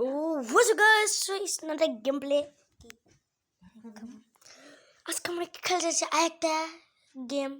Oh, what's up guys? So it's not a gameplay. আজকে আমরা খেলতে যাচ্ছি আরেকটা গেম।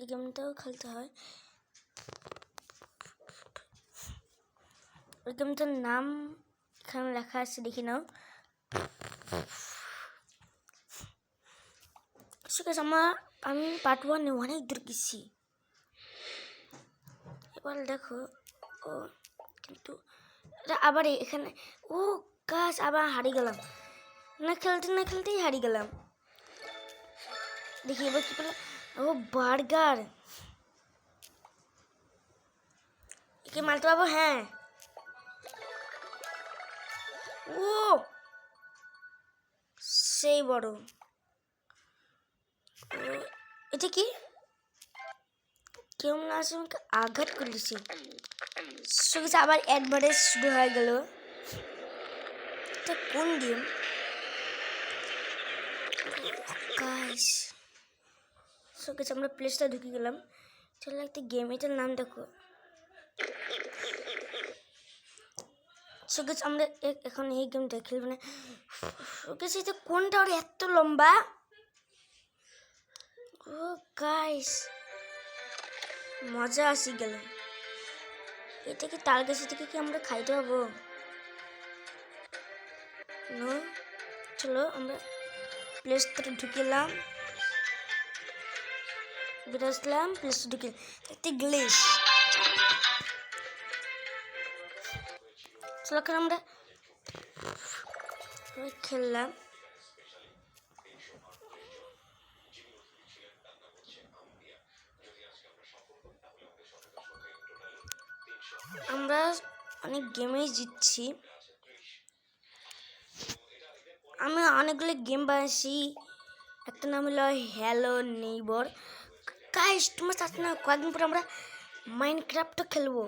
এই গেমটাও খেলতে হয়। ওই গেমটার নাম এখানে লেখা আছে, দেখি নাও। আমি পার্ট 1 অনেক দূর গেছি। এবার দেখো ও কিন্তু আবার এখানে ও গাছ আবার হারিয়ে গেলাম। না খেলতেই হারিয়ে গেলাম। দেখি এবার কি পেলাম। ও বার্গার, একে মারতে পারবো? হ্যাঁ। ও সেই বড়। এটা কি কেমন আছে, আমাকে আঘাত করে দিচ্ছে। আবার অ্যাডভার্টাইজ শুরু হয়ে গেল। এটা কোন গেম গাইস? আমরা প্লে স্টোরে ঢুকে গেলাম। চলো একটা গেম, এটার নাম দেখো। আমরা এখন এই গেমটা খেলবো না। এটা কোনটা ওর এত লম্বা? ও গাইস মজা আসি গেল। এটা কি তাল গাছ থেকে কি আমরা খাইতে পাবো? নো, চলো আমরা প্লে স্টোরে ঢুকিলাম, বেরোসলাম, প্লে স্টোরে ঢুকে একটি গ্লিচ। চলো এখন আমরা খেললাম। আমরা অনেক গেমেই জিতছি। আমি অনেকগুলো গেম বানাইছি। একটা নাম হলো হ্যালো নেইবার। গাইস তোমার সাথে না কয়েকদিন পরে আমরা মাইনক্রাফটও খেলবো।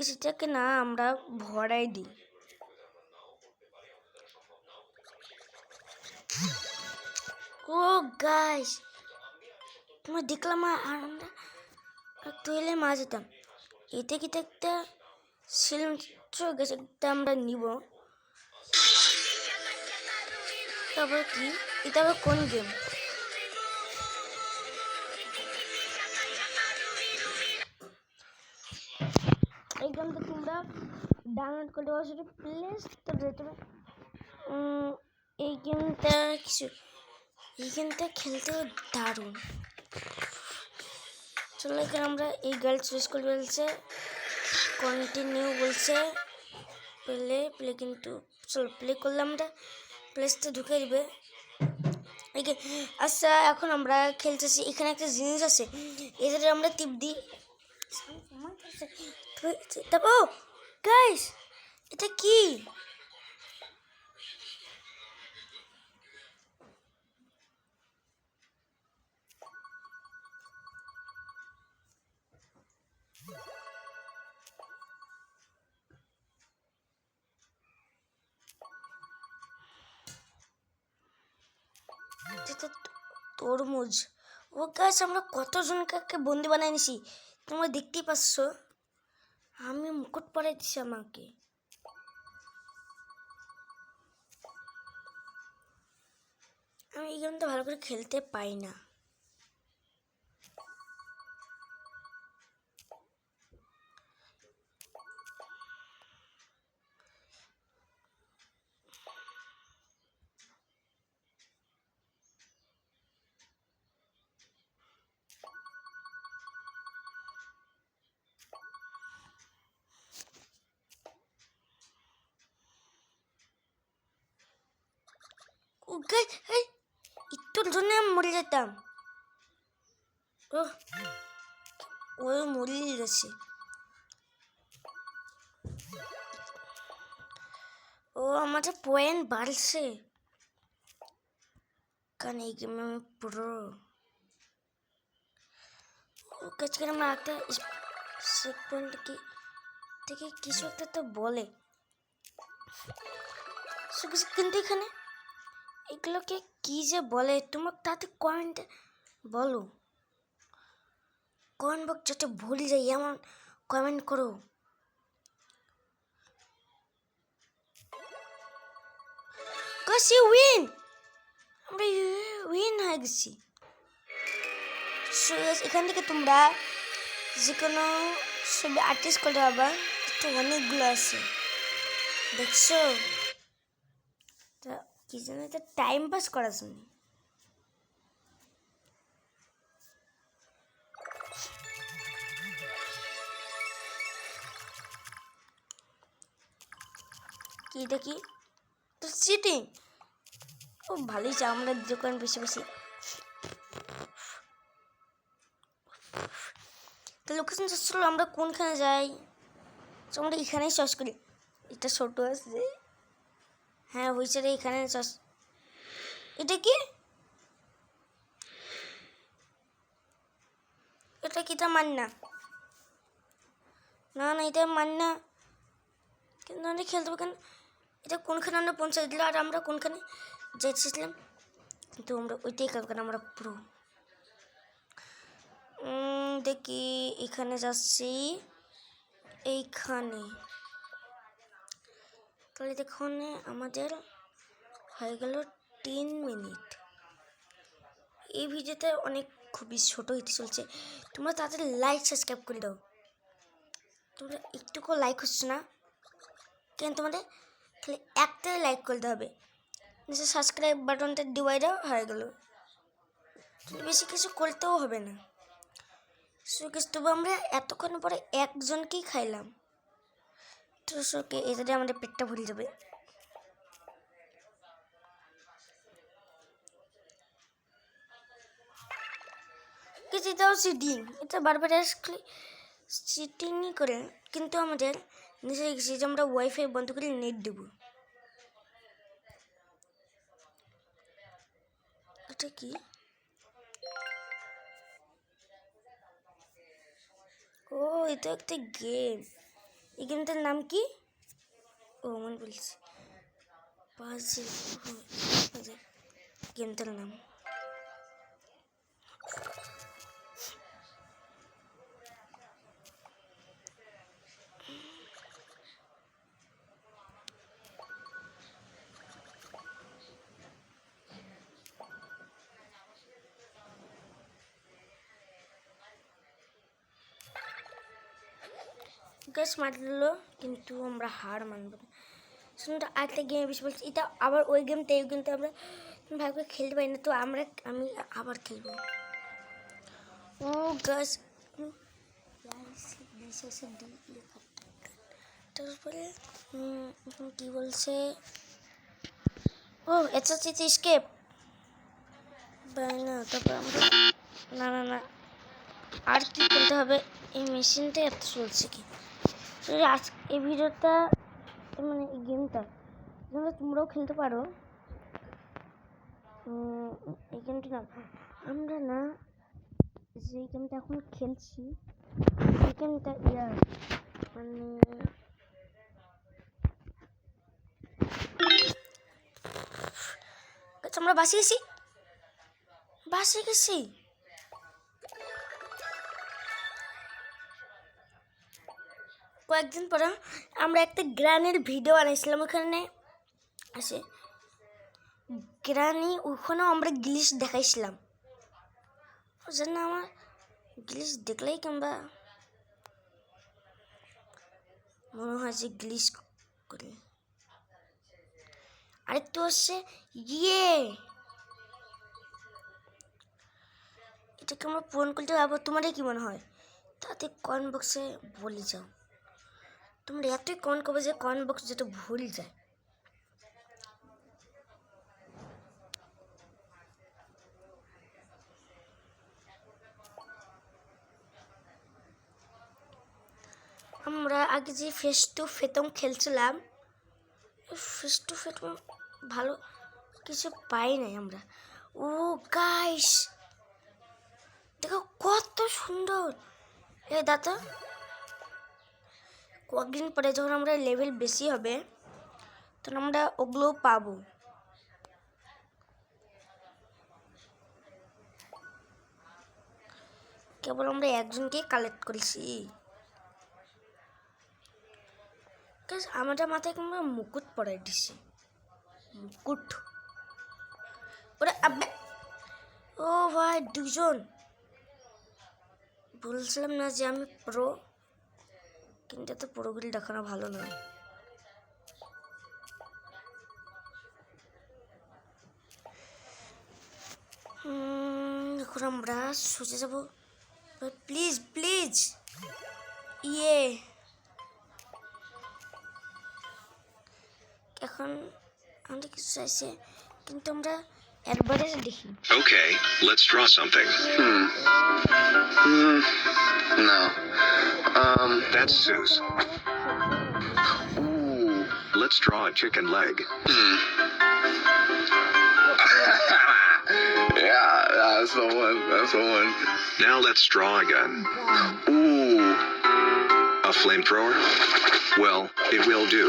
সেটাকে না আমরা ভরাই দিই। ও গাইস তোমার দেখলাম আর আমরা তৈলে মাছ যেতাম। এতে কি একটা সিলিন্ডার গেছে, এটা আমরা নিব। তারপর কি এটা আবার কোন গেম? এই গেমটা তোমরা ডাউনলোড করতে পারো সেটা প্লে স্টোরে। এই গেমটা খেলতে দারুণ। চলো এখানে আমরা এই গার্ল চুজ করে ফেলছে, কন্টিনিউ বলছে, প্লে কিন্তু চলো প্লে করলাম, আমরা প্লে স্টোরে ঢুকে দিবে। আচ্ছা এখন আমরা খেলতেছি। এখানে একটা জিনিস আছে, এদের আমরা টিপ দিই। ও গাইস এটা কি? তরমুজ। ও গাছ আমরা কতজনকে বন্দি বানাই নিছি তোমরা দেখতেই পাচ্ছ। আমি মুকুট পরাই দিছি আমাকে। আমি এই গেমটা ভালো করে খেলতে পাই না। একটুর জন্য আমি মরে যেতাম। ও মরে গেছে। ও আমাদের পয়েন্ট বাড়ছে কারণ এই গেমে আমি পুরো কাজকে আমরা একটা পয়েন্ট থেকে কিছু একটা তো বলে। কিন্তু এখানে এগুলোকে কি যে বলে তোমার তাতে কমেন্টে বলো, কমেন্ট বক্স যাতে ভুলে যাই এমন কমেন্ট করো। কাশি উইন, আমরা উইন হয়ে গেছি। এখান থেকে তোমরা যে কোনো ছবি আর্টিস্ট করতে পারবা, একটু অনেকগুলো আছে দেখছো। তা কি যেন এটা টাইম পাস করার জন্য। কি দেখি তো চিটিং। ও ভালোই চা, আমরা দোকান বেশি বেশি। তো লোকেশন সার্চ করলো আমরা কোনখানে যাই, তো আমরা এখানেই সার্চ করি। এটা ছোট আছে, হ্যাঁ হয়েছে রে, এখানে সার্চ। এটা কি, এটা কি তা মান না, না না এটা মান না, কিন্তু আমরা খেলতে পারবো কেন? এটা কোনখানে আমরা পৌঁছাই দিল, আর আমরা কোনখানে যাইছিলাম, কিন্তু আমরা ওইটাই কাজ করি, আমরা পুরো দেখি এখানে যাচ্ছি, এইখানে। তাহলে দেখুন আমাদের হয়ে গেল 3 মিনিট। এই ভিডিওতে অনেক খুবই ছোট হতে চলছে, তোমরা তাড়াতাড়ি লাইক সাবস্ক্রাইব করে দাও। তোমরা একটুকু লাইক হচ্ছে না কেন তোমাদের, খালি একটাই লাইক করতে হবে, নিচে সাবস্ক্রাইব বাটনটা ডিভাইড হয়ে গেল, বেশি কিছু করতেও হবে না। তবু আমরা এতক্ষণ পরে একজনকেই খাইলাম, তো শোকে এটাতে আমাদের পেটটা ভরে যাবে। কিন্তু এটাও চিটিং, এটা বারবার চিটিংই করে, কিন্তু আমাদের নিচে গেছি যে আমরা ওয়াইফাই বন্ধ করে নেট দেব। এটা কি, ও এটা একটা গেম, এই গেমটার নাম কি, ও মনে বলছি পাজল, গেমটার নাম। গাছ মারলো কিন্তু আমরা হার মানব না। শুনুন আরেকটা গেম বেশি বলছি, এটা আবার ওই গেমটা, এই গেমটা আমরা ভালো করে খেলতে পারি না, তো আমি আবার খেলবো। ও গাছ তারপরে কি বলছে, ও এটা হচ্ছে স্কেপ না, তারপর আমরা না না না আর কি করতে হবে, এই মেশিনটা এত চলছে কি। আজ এই ভিডিওটা মানে এই গেমটা তোমরাও খেলতে পারো, এই গেমটা না আমরা না যে গেমটা এখন খেলছি, এই গেমটা মানে আমরা বাসে গেছি। কয়েকদিন পরে আমরা একটা গ্রানের ভিডিও বানাইছিলাম, ওখানে আছে গ্রানি, ওখানেও আমরা গ্লিচ দেখাইছিলাম, জানো আমার গ্লিচ দেখলেই কিংবা মনে হয় যে গ্লিচ করে। আরেকটু হচ্ছে এটাকে আমরা পূরণ করতে পারবো, তোমাদের কি মনে হয়? তাতে কমেন্ট বক্সে বলে যাও, তোমরা এতই কমেন্ট করবে যে কমেন্ট বক্স যেটা ভুল যায়। আমরা আগে যে ফেস টু ফেটম খেলছিলাম, ফেস টু ফেটম ভালো কিছু পাই নাই আমরা। ও গাইস দেখো কত সুন্দর, এ দাদা কয়েকদিন পরে যখন আমরা লেভেল বেশি হবে তখন আমরা ওগুলো পাবো। কেবল আমরা একজনকে কালেক্ট করেছি। আমাদের মাথায় কিংবা মুকুট পরাই দিছে, মুকুট। ওরে আবে, ও ভাই দুজন। বলছিলাম না যে আমি প্রো, কিন্তু এত প্রোগুলি দেখানো ভালো নয়। এখন আমরা সোজা যাবো। প্লিজ প্লিজ, ইয়ে এখন আমাদের কিছু চাইছে, কিন্তু আমরা একবারে দেখি। Okay, let's draw something. No. That's Zeus. Ooh, let's draw a chicken leg. Yeah, that's the one. That's the one. Now let's draw again. Ooh, a flamethrower? Well, it will do.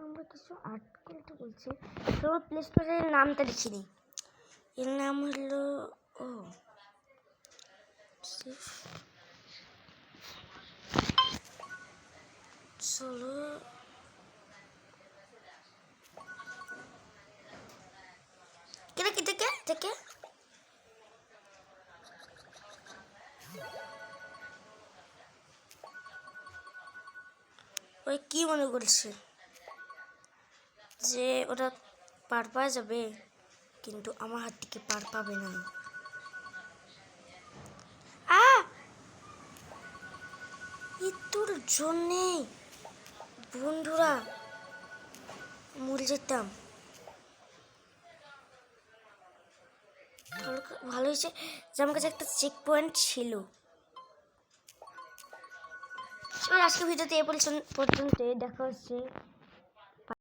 আমরা কিছু art করতে বলছি, তোমার play স্টোরের নামটা লিখিনি। এর নাম হলো চলো কেটে কেটে থেকে ওই কি মনে করছে যে ওরা পার পাওয়া যাবে, কিন্তু আমার হাত থেকে পার পাবে না। তোর জন্যে বন্ধুরা মরে যেতাম। ভালো হয়েছে যে আমার কাছে একটা চেক পয়েন্ট ছিল। আজকে ভিডিওতে এ পর্যন্ত দেখা হচ্ছে।